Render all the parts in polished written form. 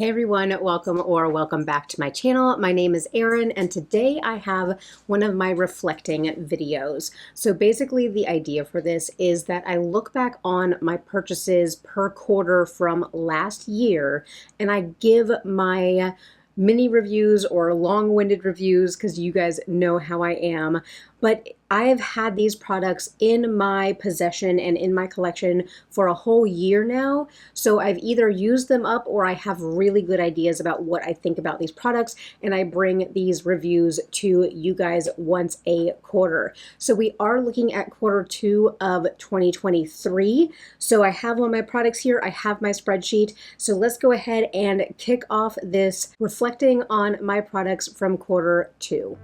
Hey everyone, welcome back to my channel. My name is Erin and today I have one of my reflecting videos. So basically the idea for this is that I look back on my purchases per quarter from last year and I give my mini reviews or long-winded reviews because you guys know how I am. But I have had these products in my possession and in my collection for a whole year now. So I've either used them up or I have really good ideas about what I think about these products, and I bring these reviews to you guys once a quarter. So we are looking at quarter 2 of 2023. So I have all my products here. I have my spreadsheet. So let's go ahead and kick off this reflecting on my products from quarter 2.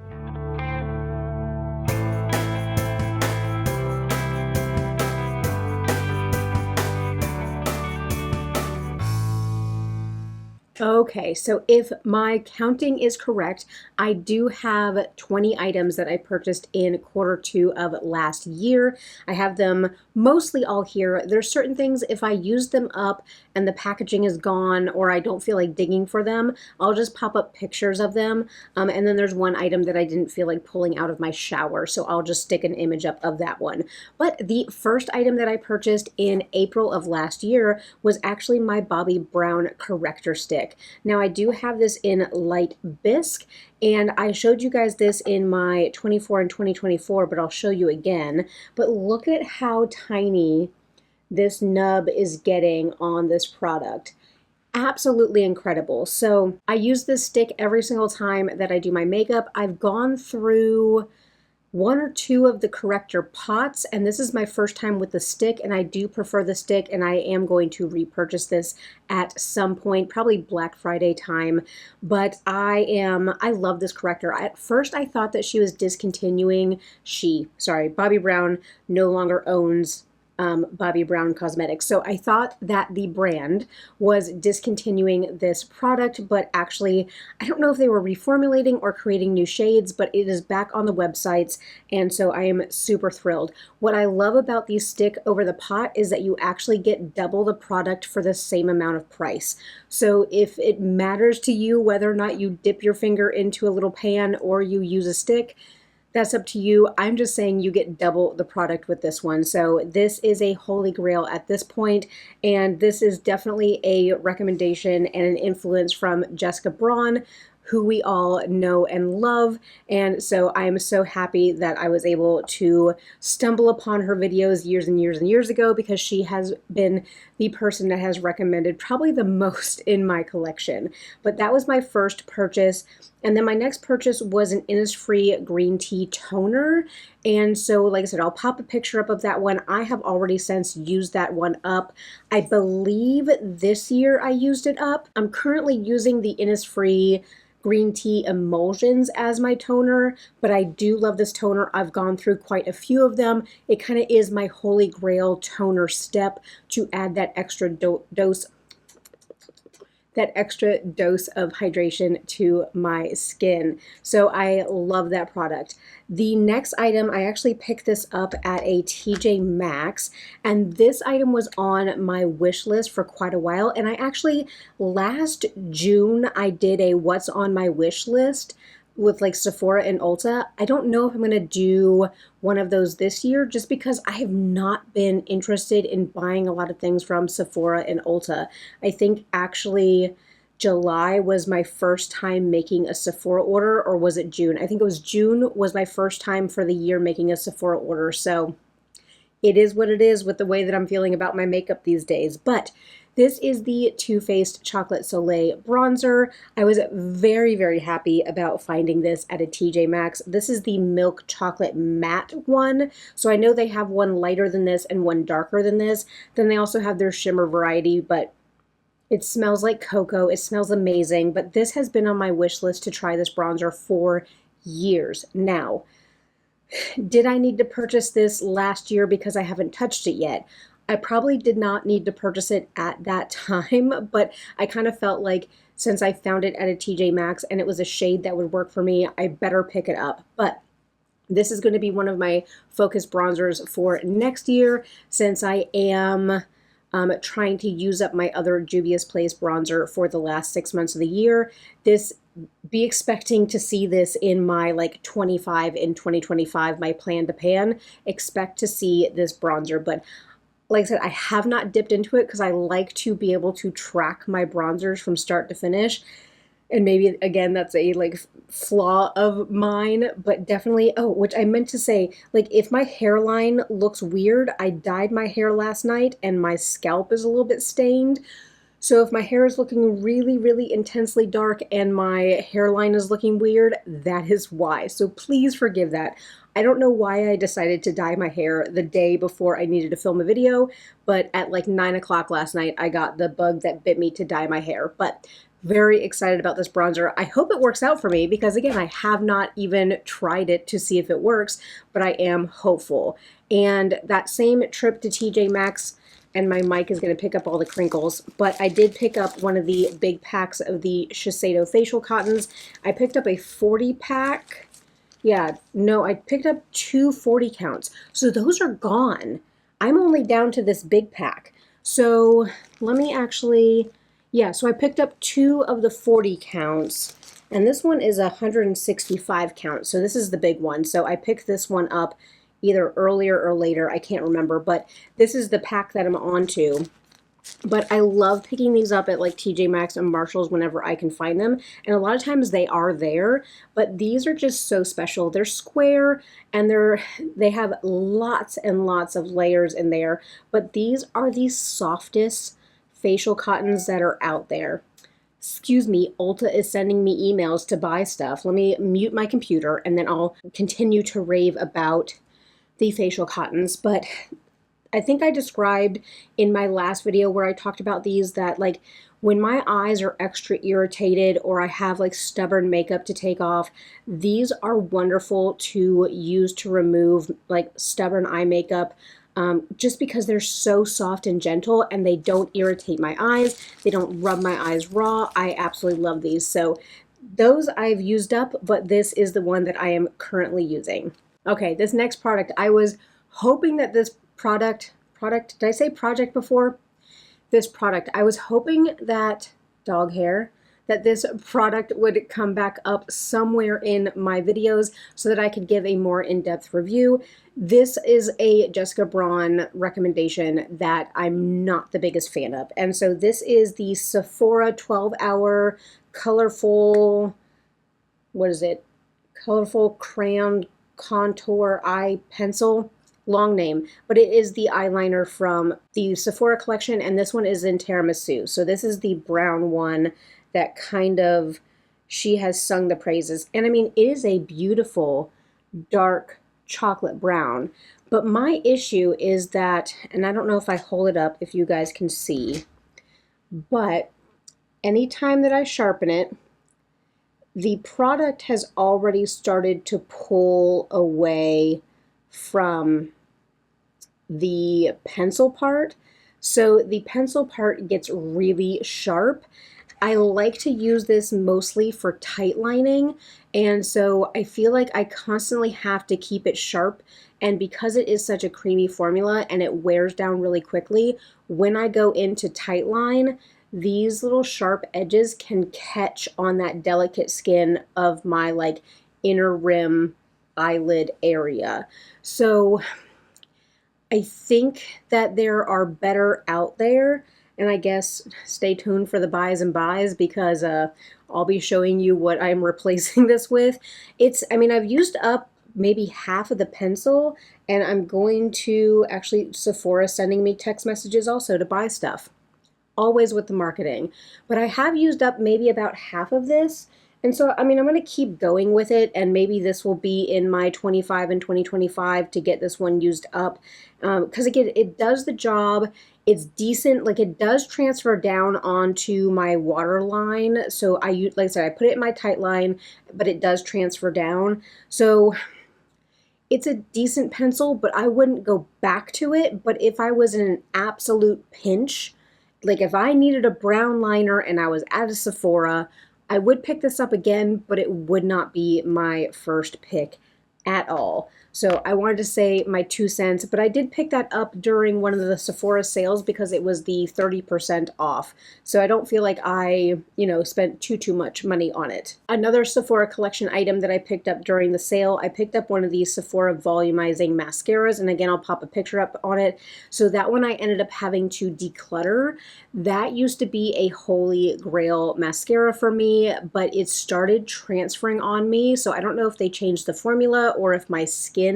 Okay, so if my counting is correct, I do have 20 items that I purchased in quarter 2 of last year. I have them mostly all here. There's certain things, if I use them up and the packaging is gone or I don't feel like digging for them, I'll just pop up pictures of them. And then there's one item that I didn't feel like pulling out of my shower, so I'll just stick an image up of that one. But the first item that I purchased in April of last year was actually my Bobbi Brown corrector stick. Now I do have this in light bisque, and I showed you guys this in my 24 and 2024, but I'll show you again. But look at how tiny this nub is getting on this product. Absolutely incredible. So I use this stick every single time that I do my makeup. I've gone through 1 or 2 of the corrector pots, and this is my first time with the stick, and I do prefer the stick, and I am going to repurchase this at some point, probably Black Friday time. But I love this corrector. At first I thought that she was discontinuing. Bobbi Brown no longer owns Bobbi Brown Cosmetics. So I thought that the brand was discontinuing this product, but actually, I don't know if they were reformulating or creating new shades, but it is back on the websites, and so I am super thrilled. What I love about the stick over the pot is that you actually get double the product for the same amount of price. So if it matters to you whether or not you dip your finger into a little pan or you use a stick, that's up to you. I'm just saying you get double the product with this one. So this is a holy grail at this point, and this is definitely a recommendation and an influence from Jessica Braun, who we all know and love. And so I am so happy that I was able to stumble upon her videos years and years and years ago, because she has been the person that has recommended probably the most in my collection. But that was my first purchase. And then my next purchase was an Innisfree green tea toner. And so, like I said, I'll pop a picture up of that one. I have already since used that one up. I believe this year I used it up. I'm currently using the Innisfree green tea emulsions as my toner, but I do love this toner. I've gone through quite a few of them. It kind of is my holy grail toner step to add that extra dose of hydration to my skin. So I love that product. The next item, I actually picked this up at a TJ Maxx, and this item was on my wish list for quite a while. And I actually, last June, I did a what's on my wish list with like Sephora and Ulta. I don't know if I'm gonna do one of those this year, just because I have not been interested in buying a lot of things from Sephora and Ulta. I think actually July was my first time making a Sephora order, or was it June? I think it was June was my first time for the year making a Sephora order. So it is what it is with the way that I'm feeling about my makeup these days. But this is the Too Faced Chocolate Soleil bronzer. I was very, very happy about finding this at a TJ Maxx. This is the Milk Chocolate Matte one. So I know they have one lighter than this and one darker than this. Then they also have their shimmer variety, but it smells like cocoa. It smells amazing. But this has been on my wish list to try this bronzer for years now. Did I need to purchase this last year because I haven't touched it yet? I probably did not need to purchase it at that time, but I kind of felt like since I found it at a TJ Maxx and it was a shade that would work for me, I better pick it up. But this is going to be one of my focus bronzers for next year, since I am trying to use up my other Juvia's Place bronzer for the last 6 months of the year. Be expecting to see this in my like 25 in 2025, my plan to pan. Expect to see this bronzer, but like I said, I have not dipped into it because I like to be able to track my bronzers from start to finish. And maybe, again, that's a like flaw of mine, but definitely, oh, which I meant to say, like if my hairline looks weird, I dyed my hair last night and my scalp is a little bit stained. So if my hair is looking really, really intensely dark and my hairline is looking weird, that is why. So please forgive that. I don't know why I decided to dye my hair the day before I needed to film a video, but at like 9 o'clock last night, I got the bug that bit me to dye my hair. But very excited about this bronzer. I hope it works out for me because, again, I have not even tried it to see if it works, but I am hopeful. And that same trip to TJ Maxx, and my mic is going to pick up all the crinkles, but I did pick up one of the big packs of the Shiseido facial cottons. I picked up a 40 pack. Yeah, no, I picked up 2 40 counts. So those are gone. I'm only down to this big pack. So let me actually, yeah, so I picked up 2 of the 40 counts, and this one is 165 counts. So this is the big one. So I picked this one up either earlier or later, I can't remember, but this is the pack that I'm on to. But I love picking these up at like TJ Maxx and Marshalls whenever I can find them. And a lot of times they are there, but these are just so special. They're square and they have lots and lots of layers in there, but these are the softest facial cottons that are out there. Excuse me, Ulta is sending me emails to buy stuff. Let me mute my computer and then I'll continue to rave about the facial cottons. But I think I described in my last video where I talked about these that like when my eyes are extra irritated or I have like stubborn makeup to take off, these are wonderful to use to remove like stubborn eye makeup. Just because they're so soft and gentle and they don't irritate my eyes. They don't rub my eyes raw. I absolutely love these. So those I've used up, but this is the one that I am currently using. Okay, this next product, I was hoping that this product, did I say project before? This product, I was hoping that dog hair, that this product would come back up somewhere in my videos so that I could give a more in-depth review. This is a Jessica Braun recommendation that I'm not the biggest fan of. And so this is the Sephora 12-hour colorful, what is it? Colorful crayon contour eye pencil. Long name, but it is the eyeliner from the Sephora collection, and this one is in tiramisu. So this is the brown one that kind of, she has sung the praises. And I mean, it is a beautiful dark chocolate brown, but my issue is that, and I don't know if I hold it up if you guys can see, but anytime that I sharpen it, the product has already started to pull away from the pencil part. So the pencil part gets really sharp. I like to use this mostly for tight lining, and so I feel like I constantly have to keep it sharp, and because it is such a creamy formula and it wears down really quickly, when I go into tight line, these little sharp edges can catch on that delicate skin of my like inner rim eyelid area. So I think that there are better out there, and I guess stay tuned for the buys and buys because I'll be showing you what I'm replacing this with. I mean, I've used up maybe half of the pencil, and I'm going to actually, Sephora sending me text messages also to buy stuff. Always with the marketing. But I have used up maybe about half of this. And so, I mean, I'm going to keep going with it, and maybe this will be in my 25 and 2025 to get this one used up. Because again, it does the job. It's decent. Like, it does transfer down onto my waterline. So like I said, I put it in my tight line, but it does transfer down. So it's a decent pencil, but I wouldn't go back to it. But if I was in an absolute pinch, like if I needed a brown liner and I was at a Sephora, I would pick this up again, but it would not be my first pick at all. So I wanted to say my 2 cents, but I did pick that up during one of the Sephora sales because it was the 30% off. So I don't feel like I, spent too much money on it. Another Sephora collection item that I picked up during the sale, I picked up one of these Sephora volumizing mascaras, and again, I'll pop a picture up on it. So that one I ended up having to declutter. That used to be a holy grail mascara for me, but it started transferring on me. So I don't know if they changed the formula or if my skin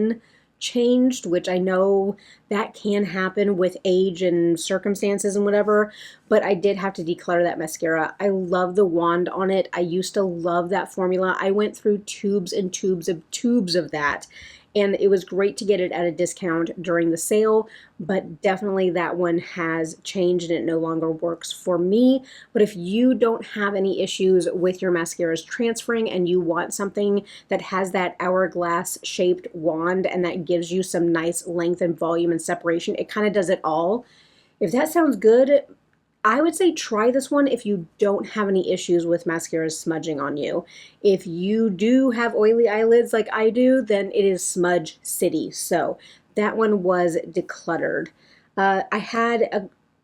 changed, which I know that can happen with age and circumstances and whatever, but I did have to declutter that mascara. I love the wand on it. I used to love that formula. I went through tubes and tubes of that, and it was great to get it at a discount during the sale, but definitely that one has changed and it no longer works for me. But if you don't have any issues with your mascaras transferring and you want something that has that hourglass shaped wand and that gives you some nice length and volume and separation, it kind of does it all. If that sounds good, I would say try this one if you don't have any issues with mascaras smudging on you. If you do have oily eyelids like I do, then it is smudge city. So that one was decluttered.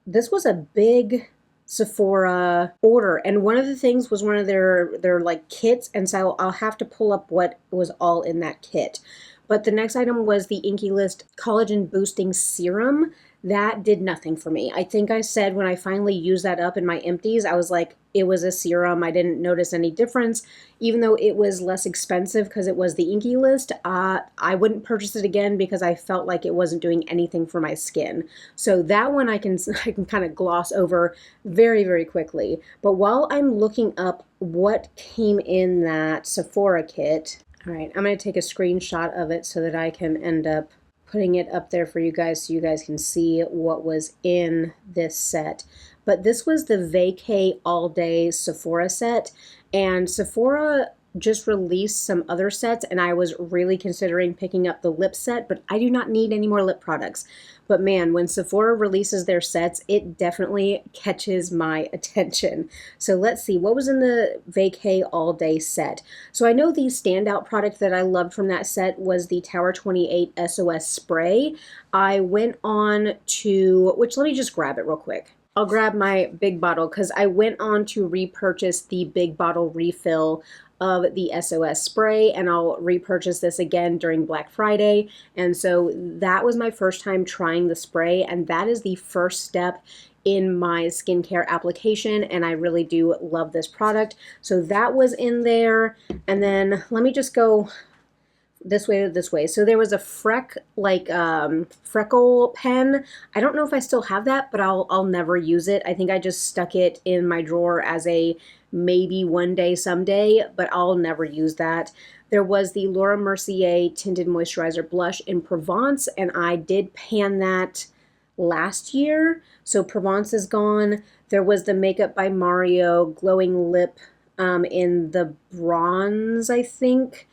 This was a big Sephora order, and one of the things was one of their like kits, and so I'll have to pull up what was all in that kit. But the next item was the Inky List Collagen Boosting Serum. That did nothing for me. I think I said when I finally used that up in my empties, I was like, it was a serum. I didn't notice any difference. Even though it was less expensive because it was the Inky List, I wouldn't purchase it again because I felt like it wasn't doing anything for my skin. So that one I can kind of gloss over very, very quickly. But while I'm looking up what came in that Sephora kit, all right, I'm going to take a screenshot of it so that I can end up putting it up there for you guys so you guys can see what was in this set. But this was the Vacay All Day Sephora set, and Sephora just released some other sets, and I was really considering picking up the lip set, but I do not need any more lip products. But man, when Sephora releases their sets, it definitely catches my attention. So let's see, what was in the Vacay All Day set? So I know the standout product that I loved from that set was the Tower 28 SOS Spray. I went on to, which let me just grab it real quick. I'll grab my big bottle because I went on to repurchase the big bottle refill of the SOS spray, and I'll repurchase this again during Black Friday. And so that was my first time trying the spray, and that is the first step in my skincare application, and I really do love this product. So that was in there, and then let me just go this way to this way. So there was a freckle pen. I don't know if I still have that, but I'll never use it. I think I just stuck it in my drawer as a maybe one day someday, but I'll never use that. There was the Laura Mercier Tinted Moisturizer Blush in Provence, and I did pan that last year. So Provence is gone. There was the Makeup by Mario Glowing Lip in the bronze, I think,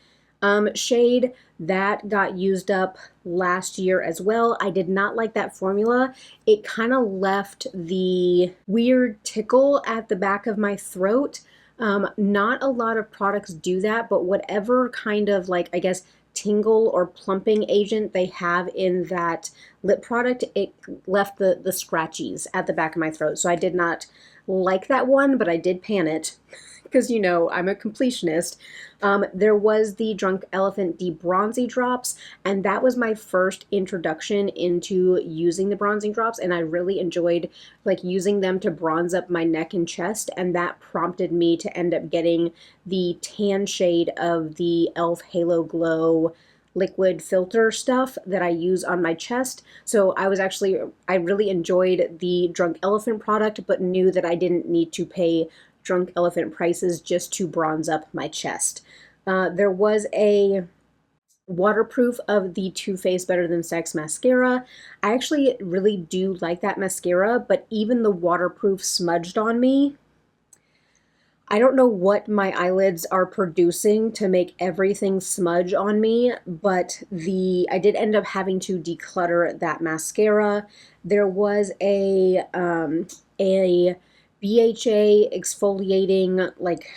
shade. That got used up last year as well. I did not like that formula. It kind of left the weird tickle at the back of my throat. Not a lot of products do that, but whatever kind of like, I guess, tingle or plumping agent they have in that lip product, it left the scratchies at the back of my throat. So I did not like that one, but I did pan it because, you know, I'm a completionist. There was the Drunk Elephant Debronzy Drops, and that was my first introduction into using the bronzing drops, and I really enjoyed like using them to bronze up my neck and chest, and that prompted me to end up getting the tan shade of the e.l.f. Halo Glow liquid filter stuff that I use on my chest. So I really enjoyed the Drunk Elephant product, but knew that I didn't need to pay Drunk Elephant prices just to bronze up my chest. There was a waterproof of the Too Faced Better Than Sex mascara. I actually really do like that mascara, but even the waterproof smudged on me. I don't know what my eyelids are producing to make everything smudge on me, but I did end up having to declutter that mascara. There was a BHA exfoliating like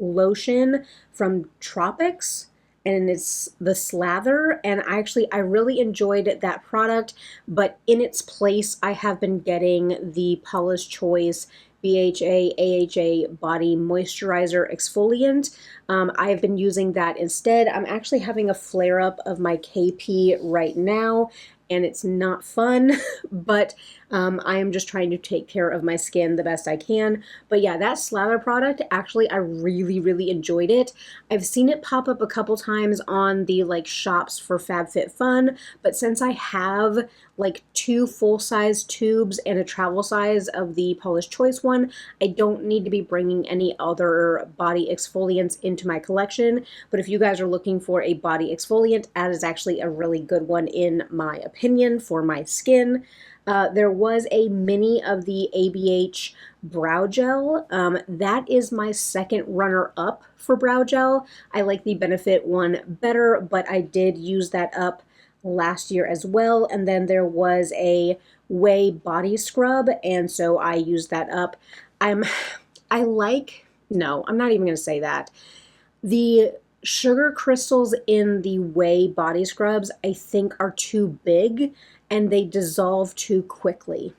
lotion from Tropics, and it's the Slather, and I really enjoyed that product, but in its place I have been getting the Paula's Choice BHA AHA Body Moisturizer Exfoliant. I've been using that instead. I'm actually having a flare-up of my KP right now, and it's not fun, but I am just trying to take care of my skin the best I can. But yeah, that Slather product, actually, I really, really enjoyed it. I've seen it pop up a couple times on the like shops for FabFitFun, but since I have like 2 full-size tubes and a travel size of the Paula's Choice one, I don't need to be bringing any other body exfoliants into my collection. But if you guys are looking for a body exfoliant, that is actually a really good one in my opinion for my skin. There was a mini of the ABH brow gel. That is my second runner-up for brow gel. I like the Benefit one better, but I did use that up last year as well. And then there was a Whey body scrub, and so I used that up. No, I'm not even going to say that. The sugar crystals in the Whey body scrubs, I think, are too big and they dissolve too quickly.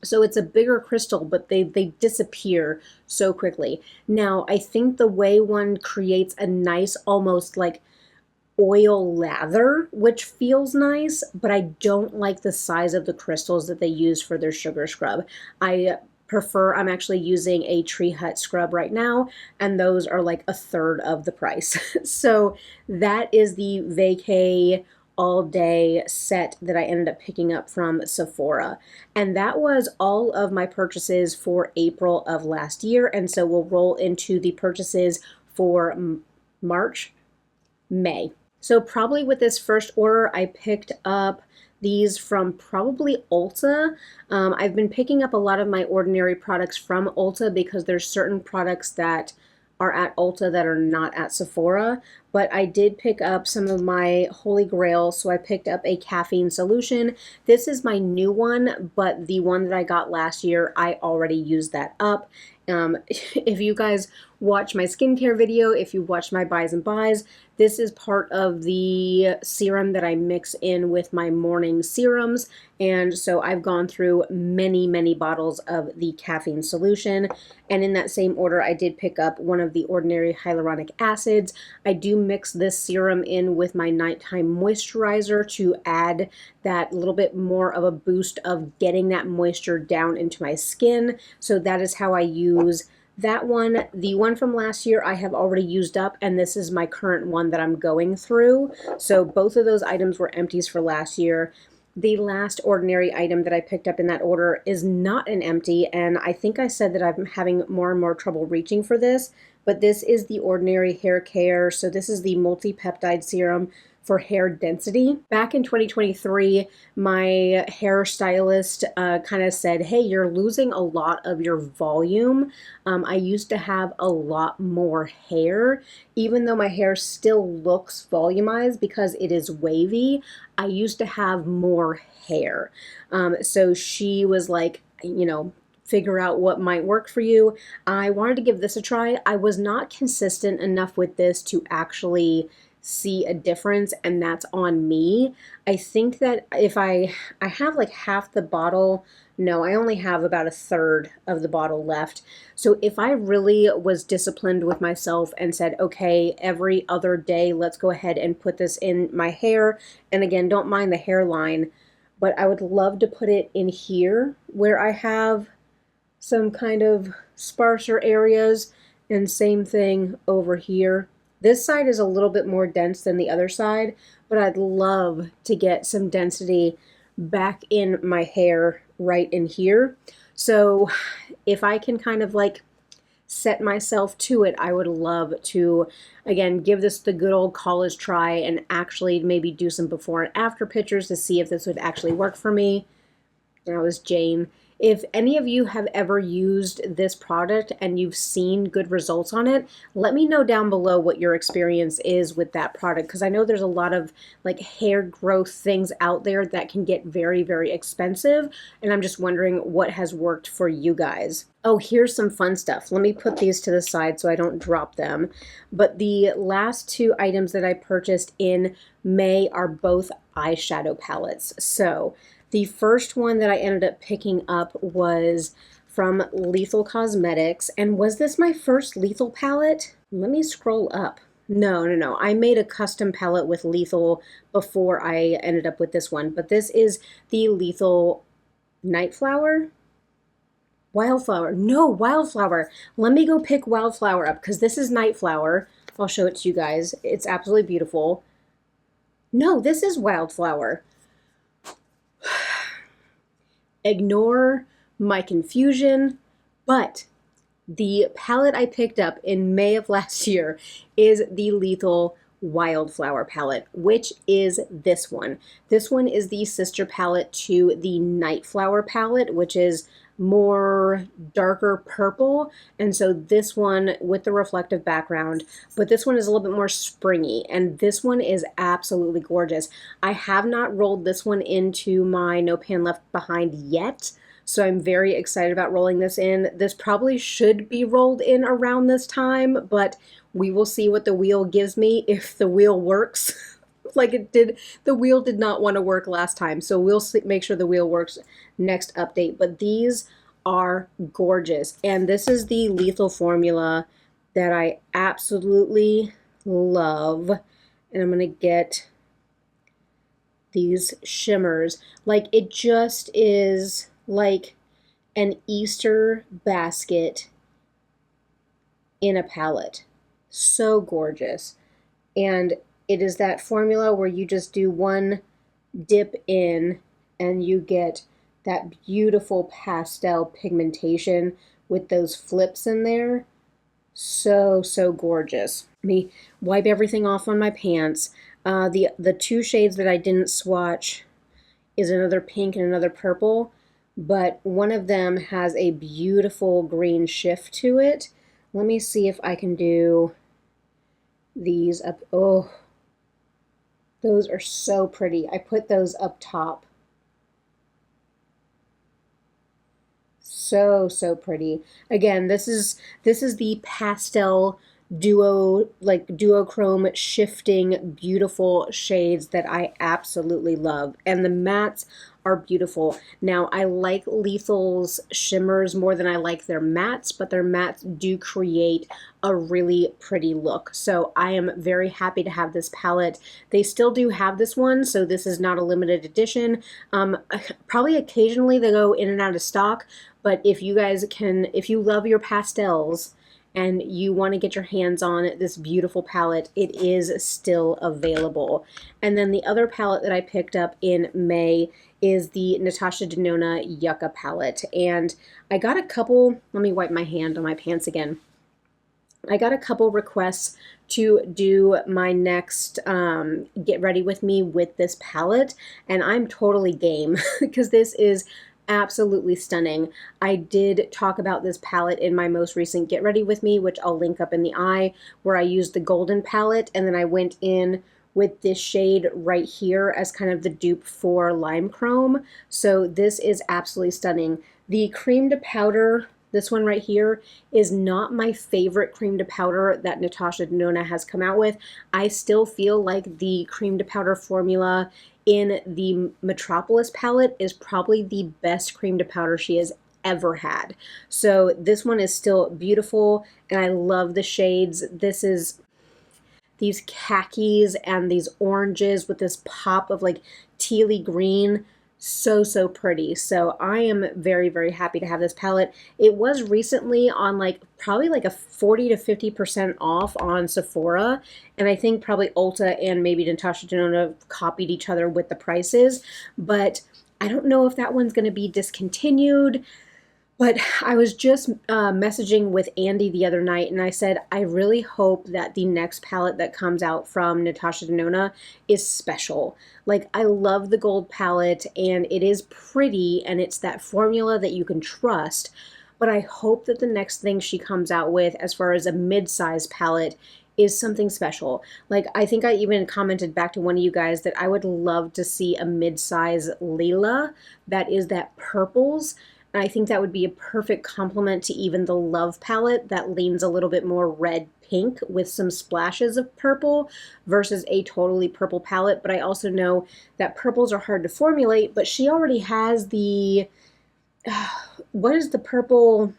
So it's a bigger crystal, but they disappear so quickly. Now, I think the Whey one creates a nice, almost like oil lather, which feels nice, but I don't like the size of the crystals that they use for their sugar scrub. I'm actually using a Tree Hut scrub right now, and those are like 1/3 of the price. So that is the Vacay all day set that I ended up picking up from Sephora. And that was all of my purchases for April of last year. And so we'll roll into the purchases for May. So probably with this first order, I picked up these from probably Ulta. I've been picking up a lot of my Ordinary products from Ulta because there's certain products that are at Ulta that are not at Sephora, but I did pick up some of my Holy Grail, so I picked up a caffeine solution. This is my new one, but the one that I got last year, I already used that up. If you guys watch my skincare video, if you watch my buys and buys, this is part of the serum that I mix in with my morning serums. And so I've gone through many, many bottles of the caffeine solution. And in that same order, I did pick up one of the Ordinary hyaluronic acids. I do mix this serum in with my nighttime moisturizer to add that little bit more of a boost of getting that moisture down into my skin. So that is how I use that one. The one from last year I have already used up, and this is my current one that I'm going through. So both of those items were empties for last year. The last Ordinary item that I picked up in that order is not an empty, and I think I said that I'm having more and more trouble reaching for this, but this is the Ordinary Hair Care. So this is the multi-peptide serum for hair density. Back in 2023, my hairstylist kind of said, hey, you're losing a lot of your volume. I used to have a lot more hair. Even though my hair still looks volumized because it is wavy, I used to have more hair. So she was like, figure out what might work for you. I wanted to give this a try. I was not consistent enough with this to actually see a difference, and that's on me. I think that if I have like half the bottle, no, I only have about 1/3 of the bottle left. So if I really was disciplined with myself and said, okay, every other day, let's go ahead and put this in my hair. And again, don't mind the hairline, but I would love to put it in here where I have some kind of sparser areas, and same thing over here. This side is a little bit more dense than the other side, but I'd love to get some density back in my hair right in here. So if I can kind of like set myself to it, I would love to, again, give this the good old college try and actually maybe do some before and after pictures to see if this would actually work for me. That was Jane. If any of you have ever used this product and you've seen good results on it, let me know down below what your experience is with that product, because I know there's a lot of like hair growth things out there that can get very, very expensive, and I'm just wondering what has worked for you guys. Oh, here's some fun stuff. Let me put these to the side so I don't drop them. But the last two items that I purchased in May are both eyeshadow palettes. So the first one that I ended up picking up was from Lethal Cosmetics. And was this my first Lethal palette? Let me scroll up. No. I made a custom palette with Lethal before I ended up with this one. But this is the Lethal Nightflower? Wildflower. No, Wildflower. Let me go pick Wildflower up because this is Nightflower. I'll show it to you guys. It's absolutely beautiful. No, this is Wildflower. Ignore my confusion, but the palette I picked up in May of last year is the Lethal Wildflower palette, which is this one. This one is the sister palette to the Nightflower palette, which is more darker purple, and so this one with the reflective background, but this one is a little bit more springy, and this one is absolutely gorgeous. I have not rolled this one into my No Pan Left Behind yet, so I'm very excited about rolling this in. This probably should be rolled in around this time, but we will see what the wheel gives me if the wheel works. Like it did, the wheel did not want to work last time, so we'll make sure the wheel works next update. But these are gorgeous, and this is the Lethal formula that I absolutely love. And I'm gonna get these shimmers. Like, it just is like an Easter basket in a palette. So gorgeous. And it is that formula where you just do one dip in and you get that beautiful pastel pigmentation with those flips in there. So gorgeous. Let me wipe everything off on my pants. The two shades that I didn't swatch is another pink and another purple, but one of them has a beautiful green shift to it. Let me see if I can do these up. Oh, those are so pretty. I put those up top. So pretty. Again, this is the pastel duochrome shifting beautiful shades that I absolutely love, and the mattes are beautiful. Now, I like Lethal's shimmers more than I like their mattes, but their mattes do create a really pretty look. So I am very happy to have this palette. They still do have this one, so this is not a limited edition. Probably occasionally they go in and out of stock, but if you guys can, if you love your pastels and you want to get your hands on this beautiful palette, it is still available. And then the other palette that I picked up in May is the Natasha Denona Yucca palette. And I got a couple, let me wipe my hand on my pants again. I got a couple requests to do my next Get Ready With Me with this palette, and I'm totally game because this is absolutely stunning. I did talk about this palette in my most recent Get Ready With Me, which I'll link up in the eye, where I used the golden palette, and then I went in with this shade right here as kind of the dupe for Lime Chrome. So this is absolutely stunning. The cream to powder, this one right here, is not my favorite cream to powder that Natasha Denona has come out with. I still feel like the cream to powder formula in the Metropolis palette is probably the best cream to powder she has ever had. So this one is still beautiful, and I love the shades. This is these khakis and these oranges with this pop of like tealy green. So pretty. So I am very happy to have this palette. It was recently on like probably like a 40 to 50% off on Sephora, and I think probably Ulta and maybe Natasha Denona copied each other with the prices, but I don't know if that one's going to be discontinued. But I was just messaging with Andy the other night, and I said, I really hope that the next palette that comes out from Natasha Denona is special. Like, I love the gold palette, and it is pretty, and it's that formula that you can trust. But I hope that the next thing she comes out with, as far as a mid-size palette, is something special. Like, I think I even commented back to one of you guys that I would love to see a mid-size Layla that is that purples. And I think that would be a perfect complement to even the Love palette that leans a little bit more red pink with some splashes of purple versus a totally purple palette. But I also know that purples are hard to formulate, but she already has the, what is the purple?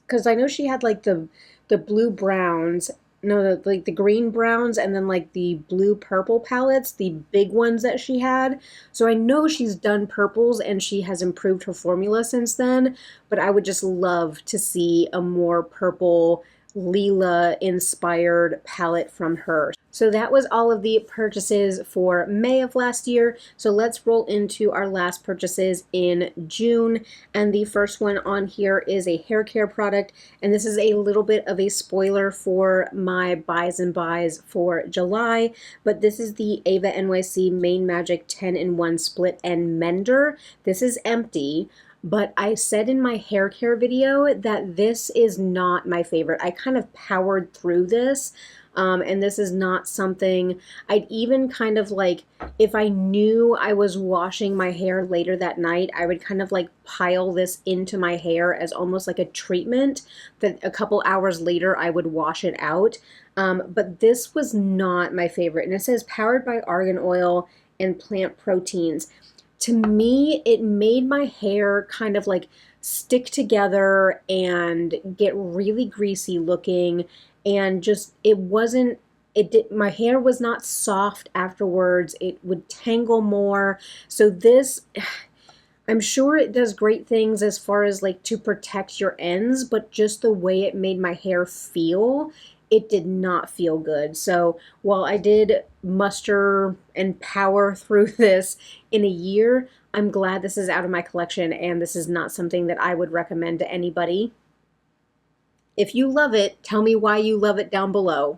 Because I know she had like the blue browns, no, like the green browns, and then like the blue purple palettes, the big ones that she had. So I know she's done purples and she has improved her formula since then, but I would just love to see a more purple Leela inspired palette from her. So that was all of the purchases for May of last year. So let's roll into our last purchases in June. And the first one on here is a hair care product. And this is a little bit of a spoiler for my buys and buys for July. But this is the Ava NYC Main Magic 10-in-1 Split End Mender. This is empty. But I said in my hair care video that this is not my favorite. I kind of powered through this. And this is not something I'd even kind of like, if I knew I was washing my hair later that night, I would kind of like pile this into my hair as almost like a treatment that a couple hours later I would wash it out. But this was not my favorite. And it says powered by argan oil and plant proteins. To me, it made my hair kind of like stick together and get really greasy looking, and just my hair was not soft afterwards. It would tangle more. So this, I'm sure it does great things as far as like to protect your ends, but just the way it made my hair feel, it did not feel good. So while I did muster and power through this in a year, I'm glad this is out of my collection, and this is not something that I would recommend to anybody. If you love it, tell me why you love it down below.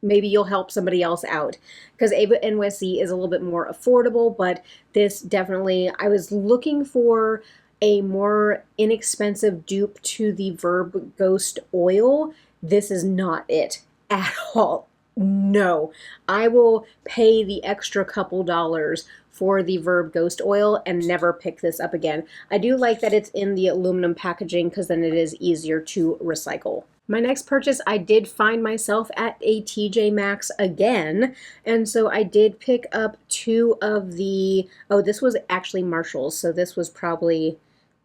Maybe you'll help somebody else out, because Ava NYC is a little bit more affordable, but this definitely, I was looking for a more inexpensive dupe to the Verb Ghost oil. This is not it at all. No, I will pay the extra couple dollars for the Verb Ghost oil and never pick this up again. I do like that it's in the aluminum packaging because then it is easier to recycle. My next purchase, I did find myself at a TJ Maxx again, and so I did pick up two of the, oh, this was actually Marshall's, so this was probably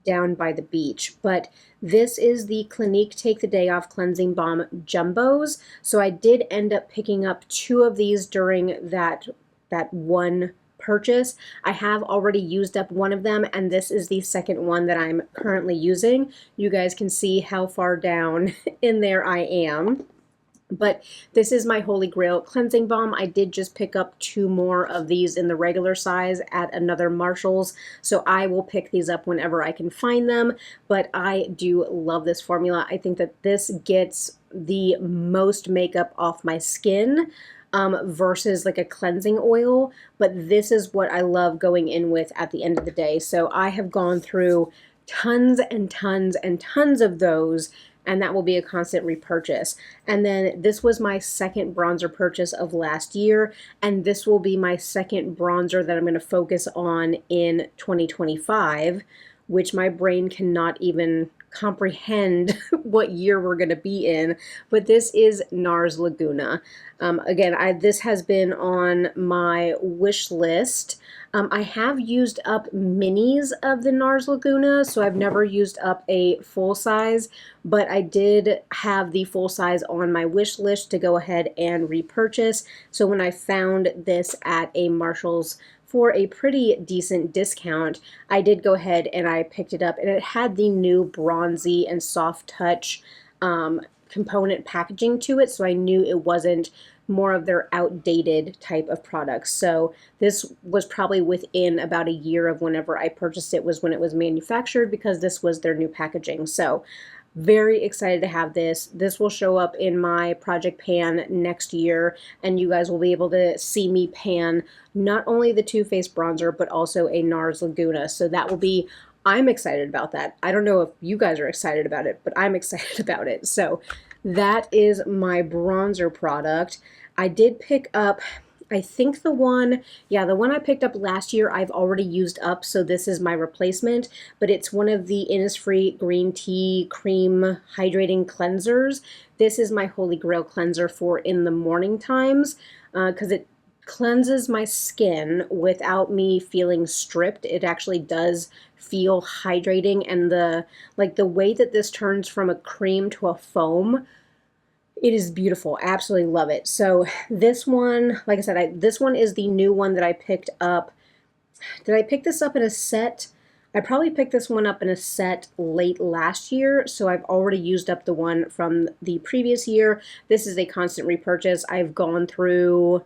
down by the beach, but this is the Clinique Take the Day Off Cleansing Balm Jumbos. So I did end up picking up two of these during that one purchase. I have already used up one of them, and this is the second one that I'm currently using. You guys can see how far down in there I am. But this is my Holy Grail cleansing balm. I did just pick up two more of these in the regular size at another Marshall's, so I will pick these up whenever I can find them. But I do love this formula. I think that this gets the most makeup off my skin versus like a cleansing oil, but this is what I love going in with at the end of the day. So I have gone through tons and tons and tons of those, and that will be a constant repurchase. And then this was my second bronzer purchase of last year, and this will be my second bronzer that I'm going to focus on in 2025, which my brain cannot even comprehend what year we're going to be in, but this is NARS Laguna. Again, this has been on my wish list. I have used up minis of the NARS Laguna, so I've never used up a full size, but I did have the full size on my wish list to go ahead and repurchase. So when I found this at a Marshall's for a pretty decent discount, I did go ahead and I picked it up, and it had the new bronzy and soft touch component packaging to it, so I knew it wasn't more of their outdated type of products. So this was probably within about a year of whenever I purchased it was when it was manufactured, because this was their new packaging. So very excited to have this. This will show up in my project pan next year, and you guys will be able to see me pan not only the Too Faced bronzer, but also a NARS Laguna. So that will be, I'm excited about that. I don't know if you guys are excited about it, but I'm excited about it. So that is my bronzer product. I did pick up, I think the one I picked up last year I've already used up, so this is my replacement, but it's one of the Innisfree Green Tea Cream Hydrating Cleansers. This is my holy grail cleanser for in the morning times, because it cleanses my skin without me feeling stripped. It actually does feel hydrating, and the way that this turns from a cream to a foam, it is beautiful. Absolutely love it. So this one, like I said, this one is the new one that I picked up. Did I pick this up in a set? I probably picked this one up in a set late last year, so I've already used up the one from the previous year. This is a constant repurchase. I've gone through,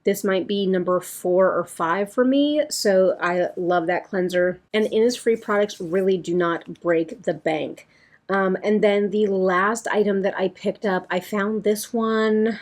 this might be number 4 or 5 for me, so I love that cleanser. And Innisfree products really do not break the bank. And then the last item that I picked up, I found this one.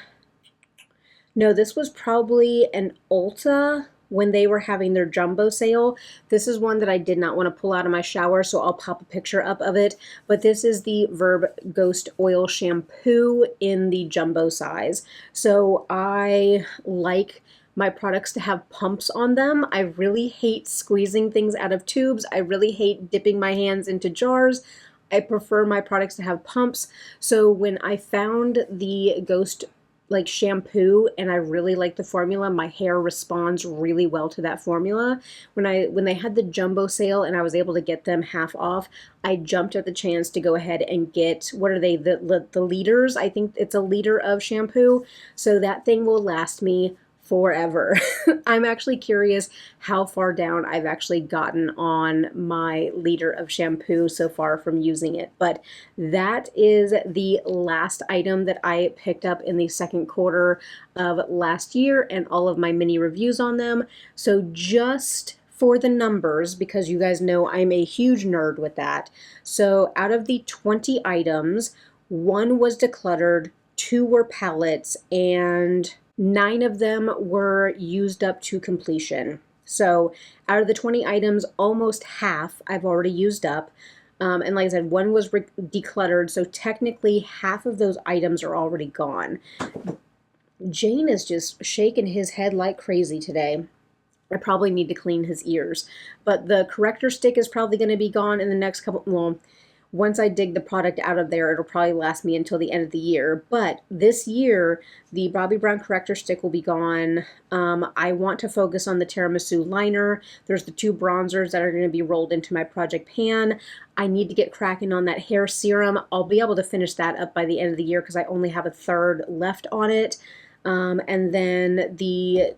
No, this was probably an Ulta when they were having their jumbo sale. This is one that I did not want to pull out of my shower, so I'll pop a picture up of it. But this is the Verb Ghost Oil Shampoo in the jumbo size. So I like my products to have pumps on them. I really hate squeezing things out of tubes. I really hate dipping my hands into jars. I prefer my products to have pumps. So when I found the Ghost shampoo and I really like the formula, my hair responds really well to that formula. When they had the jumbo sale and I was able to get them half off, I jumped at the chance to go ahead and get, what are they, the liters? I think it's a liter of shampoo. So that thing will last me forever. I'm actually curious how far down I've actually gotten on my liter of shampoo so far from using it. But that is the last item that I picked up in the second quarter of last year, and all of my mini reviews on them. So just for the numbers, because you guys know I'm a huge nerd with that. So out of the 20 items, 1 was decluttered, 2 were palettes, and 9 of them were used up to completion. So out of the 20 items, almost half I've already used up. And like I said, 1 was decluttered, so technically half of those items are already gone. Jane is just shaking his head like crazy today. I probably need to clean his ears. But the corrector stick is probably going to be gone in the next couple, well, once I dig the product out of there, it'll probably last me until the end of the year. But this year, the Bobbi Brown corrector stick will be gone. I want to focus on the tiramisu liner. There's the 2 bronzers that are going to be rolled into my project pan. I need to get cracking on that hair serum. I'll be able to finish that up by the end of the year because I only have a third left on it. And then the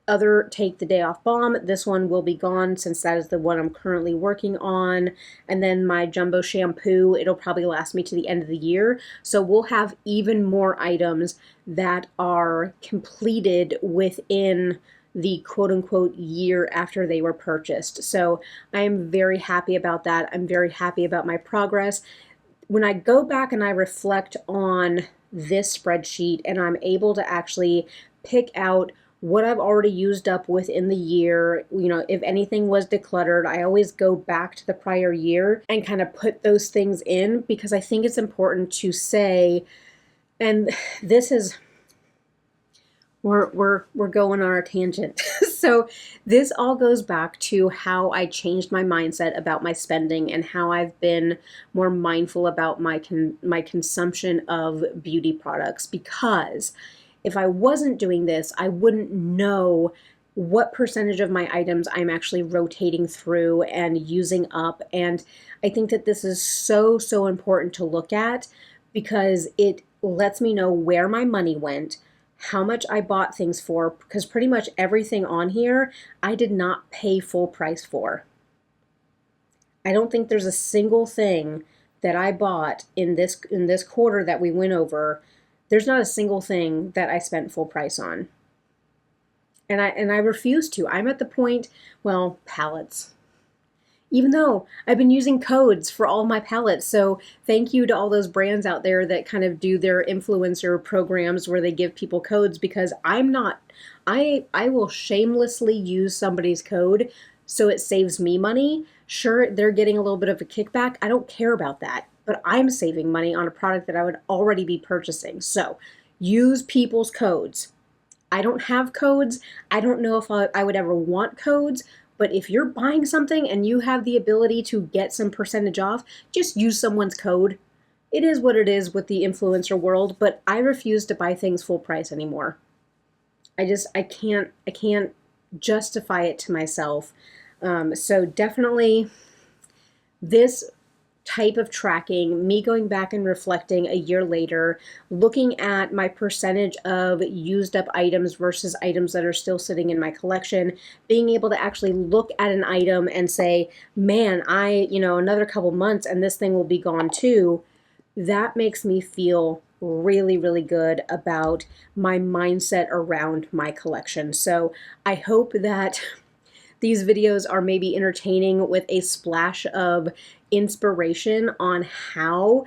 other Take the Day Off Balm, this one will be gone since that is the one I'm currently working on. And then my jumbo shampoo, it'll probably last me to the end of the year. So we'll have even more items that are completed within the quote-unquote year after they were purchased. So I am very happy about that. I'm very happy about my progress. When I go back and I reflect on this spreadsheet and I'm able to actually pick out what I've already used up within the year, you know, if anything was decluttered, I always go back to the prior year and kind of put those things in, because I think it's important to say, and this is, we're going on our tangent. So this all goes back to how I changed my mindset about my spending and how I've been more mindful about my consumption of beauty products, because if I wasn't doing this, I wouldn't know what percentage of my items I'm actually rotating through and using up. And I think that this is so, so important to look at, because it lets me know where my money went, how much I bought things for, because pretty much everything on here I did not pay full price for. I don't think there's a single thing that I bought in this quarter that we went over, there's not a single thing that I spent full price on. And I refuse to. I'm at the point, well, palettes. Even though I've been using codes for all my palettes. So thank you to all those brands out there that kind of do their influencer programs where they give people codes, because I'm not, I will shamelessly use somebody's code so it saves me money. Sure, they're getting a little bit of a kickback. I don't care about that, but I'm saving money on a product that I would already be purchasing. So use people's codes. I don't have codes. I don't know if I would ever want codes. But if you're buying something and you have the ability to get some percentage off, just use someone's code. It is what it is with the influencer world, but I refuse to buy things full price anymore. I can't justify it to myself. So definitely this type of tracking, me going back and reflecting a year later, looking at my percentage of used up items versus items that are still sitting in my collection, being able to actually look at an item and say, man, another couple months and this thing will be gone too. That makes me feel really, really good about my mindset around my collection. So I hope that these videos are maybe entertaining with a splash of inspiration on how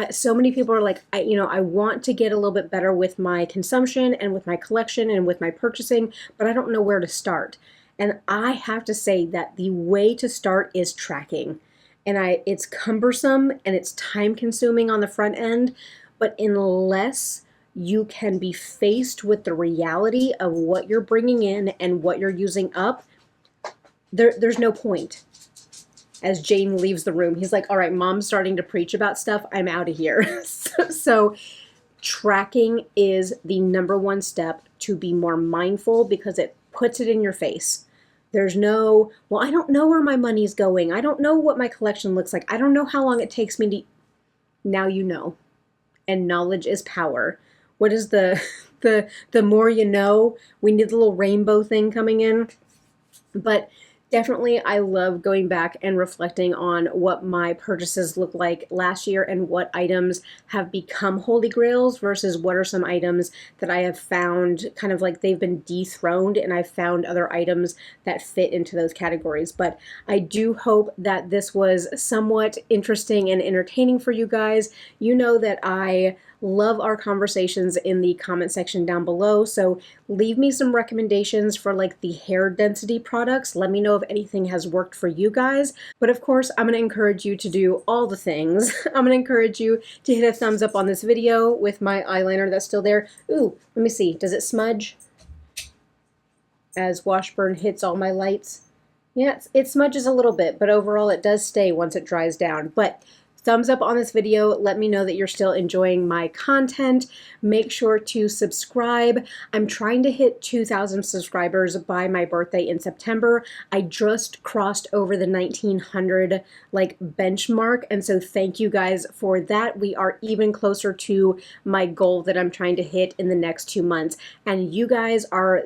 so many people are like, I want to get a little bit better with my consumption and with my collection and with my purchasing, but I don't know where to start. And I have to say that the way to start is tracking. And it's cumbersome and it's time consuming on the front end, but unless you can be faced with the reality of what you're bringing in and what you're using up, there's no point. As Jane leaves the room, he's like, all right, mom's starting to preach about stuff. I'm out of here. So tracking is the number one step to be more mindful, because it puts it in your face. There's no, well, I don't know where my money's going. I don't know what my collection looks like. I don't know how long it takes me to, now you know. And knowledge is power. What is the more you know? We need the little rainbow thing coming in. But definitely, I love going back and reflecting on what my purchases look like last year and what items have become holy grails versus what are some items that I have found kind of like they've been dethroned, and I've found other items that fit into those categories. But I do hope that this was somewhat interesting and entertaining for you guys. You know that I love our conversations in the comment section down below, so leave me some recommendations for like the hair density products. Let me know if anything has worked for you guys. But of course, I'm going to encourage you to do all the things. I'm going to encourage you to hit a thumbs up on this video with my eyeliner that's still there. Ooh, let me see. Does it smudge as Washburn hits all my lights? Yeah, it smudges a little bit, but overall it does stay once it dries down. But thumbs up on this video. Let me know that you're still enjoying my content. Make sure to subscribe. I'm trying to hit 2,000 subscribers by my birthday in September. I just crossed over the 1,900 benchmark, and so thank you guys for that. We are even closer to my goal that I'm trying to hit in the next 2 months, and you guys are,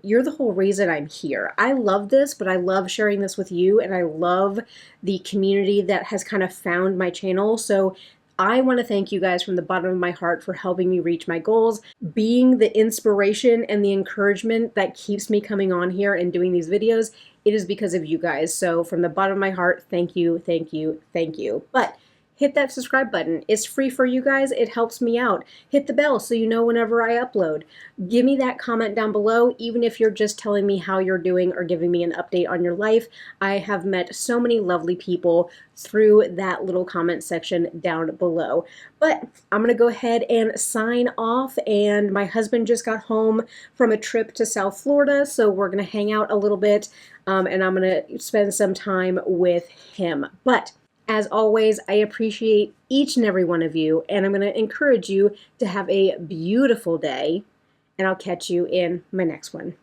you're the whole reason I'm here. I love this, but I love sharing this with you, and I love the community that has kind of found my channel. So I want to thank you guys from the bottom of my heart for helping me reach my goals, being the inspiration and the encouragement that keeps me coming on here and doing these videos. It is because of you guys. So from the bottom of my heart, thank you, thank you, thank you. But hit that subscribe button. It's free for you guys. It helps me out. Hit the bell so you know whenever I upload. Give me that comment down below, even if you're just telling me how you're doing or giving me an update on your life. I have met so many lovely people through that little comment section down below. But I'm going to go ahead and sign off, and my husband just got home from a trip to South Florida, so we're going to hang out a little bit, and I'm going to spend some time with him. But as always, I appreciate each and every one of you, and I'm going to encourage you to have a beautiful day, and I'll catch you in my next one.